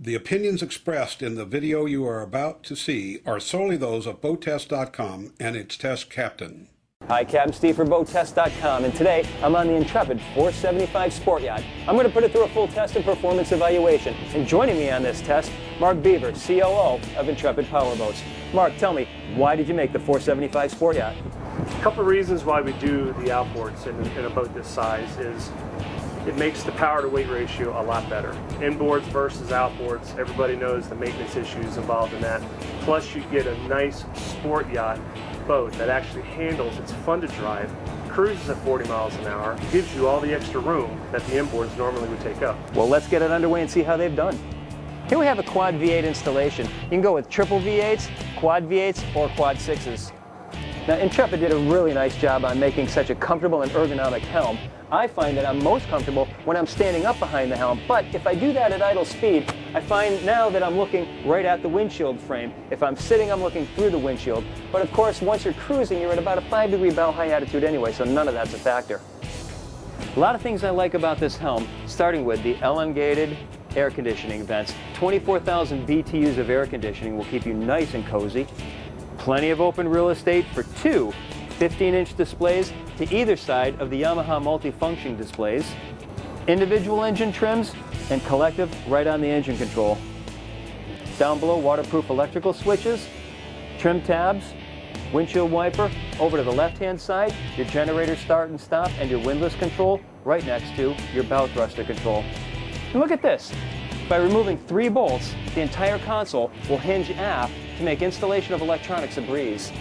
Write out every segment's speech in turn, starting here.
The opinions expressed in the video you are about to see are solely those of BoatTest.com and its test captain. Hi, Captain Steve for BoatTest.com, and today I'm on the Intrepid 475 Sport Yacht. I'm going to put it through a full test and performance evaluation. And joining me on this test, Mark Beaver, COO of Intrepid Powerboats. Mark, tell me, why did you make the 475 Sport Yacht? A couple of reasons why we do the outboards in a boat this size is it makes the power to weight ratio a lot better. Inboards versus outboards, everybody knows the maintenance issues involved in that. Plus you get a nice sport yacht boat that actually handles, it's fun to drive, cruises at 40 miles an hour, gives you all the extra room that the inboards normally would take up. Well, let's get it underway and see how they've done. Here we have a quad V8 installation. You can go with triple V8s, quad V8s, or quad 6s. Now, Intrepid did a really nice job on making such a comfortable and ergonomic helm. I find that I'm most comfortable when I'm standing up behind the helm, but if I do that at idle speed, I find now that I'm looking right at the windshield frame. If I'm sitting, I'm looking through the windshield. But of course, once you're cruising, you're at about a 5-degree bow high attitude anyway, so none of that's a factor. A lot of things I like about this helm, starting with the elongated air conditioning vents. 24,000 BTUs of air conditioning will keep you nice and cozy. Plenty of open real estate for two 15-inch displays to either side of the Yamaha multifunction displays. Individual engine trims and collective right on the engine control. Down below, waterproof electrical switches, trim tabs, windshield wiper. Over to the left-hand side, your generator start and stop and your windlass control right next to your bow thruster control. And look at this. By removing 3 bolts, the entire console will hinge aft to make installation of electronics a breeze.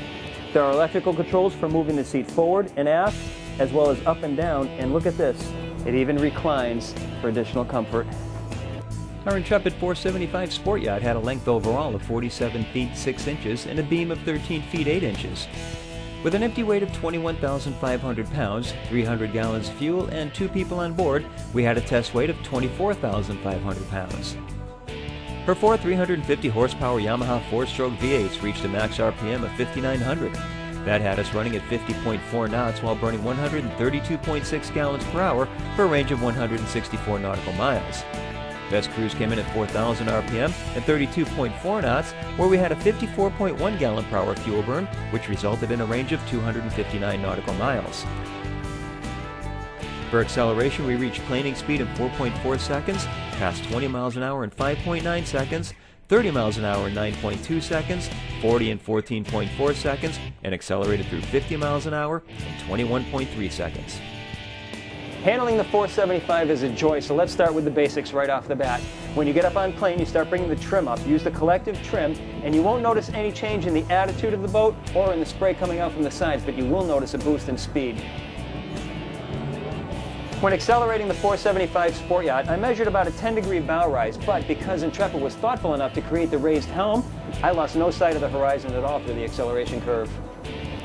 There are electrical controls for moving the seat forward and aft, as well as up and down, and look at this, it even reclines for additional comfort. Our Intrepid 475 Sport Yacht had a length overall of 47 feet 6 inches and a beam of 13 feet 8 inches. With an empty weight of 21,500 pounds, 300 gallons of fuel, and 2 people on board, we had a test weight of 24,500 pounds. Her 4 350 horsepower Yamaha 4-stroke V8s reached a max RPM of 5,900. That had us running at 50.4 knots while burning 132.6 gallons per hour for a range of 164 nautical miles. Best cruise came in at 4,000 RPM and 32.4 knots, where we had a 54.1 gallon per hour fuel burn, which resulted in a range of 259 nautical miles. For acceleration, we reached planing speed in 4.4 seconds, passed 20 miles an hour in 5.9 seconds, 30 miles an hour in 9.2 seconds, 40 in 14.4 seconds, and accelerated through 50 miles an hour in 21.3 seconds. Handling the 475 is a joy, so let's start with the basics right off the bat. When you get up on plane, you start bringing the trim up. Use the collective trim, and you won't notice any change in the attitude of the boat or in the spray coming out from the sides, but you will notice a boost in speed. When accelerating the 475 Sport Yacht, I measured about a 10-degree bow rise, but because Intrepid was thoughtful enough to create the raised helm, I lost no sight of the horizon at all through the acceleration curve.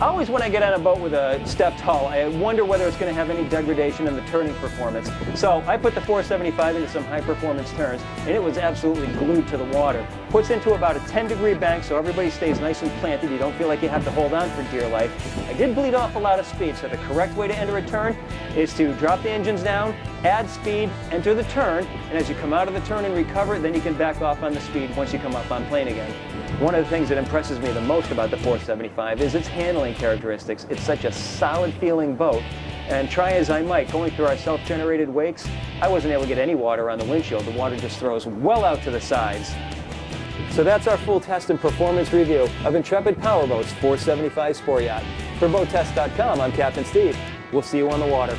Always when I get on a boat with a stepped hull, I wonder whether it's going to have any degradation in the turning performance. So I put the 475 into some high-performance turns, and it was absolutely glued to the water. Puts into about a 10-degree bank so everybody stays nice and planted. You don't feel like you have to hold on for dear life. I did bleed off a lot of speed, so the correct way to enter a turn is to drop the engines down, add speed, enter the turn, and as you come out of the turn and recover, then you can back off on the speed once you come up on plane again. One of the things that impresses me the most about the 475 is its handling characteristics. It's such a solid feeling boat, and try as I might going through our self-generated wakes, I wasn't able to get any water on the windshield. The water just throws well out to the sides. So that's our full test and performance review of Intrepid Powerboats 475 Sport Yacht. For BoatTest.com, I'm Captain Steve. We'll see you on the water.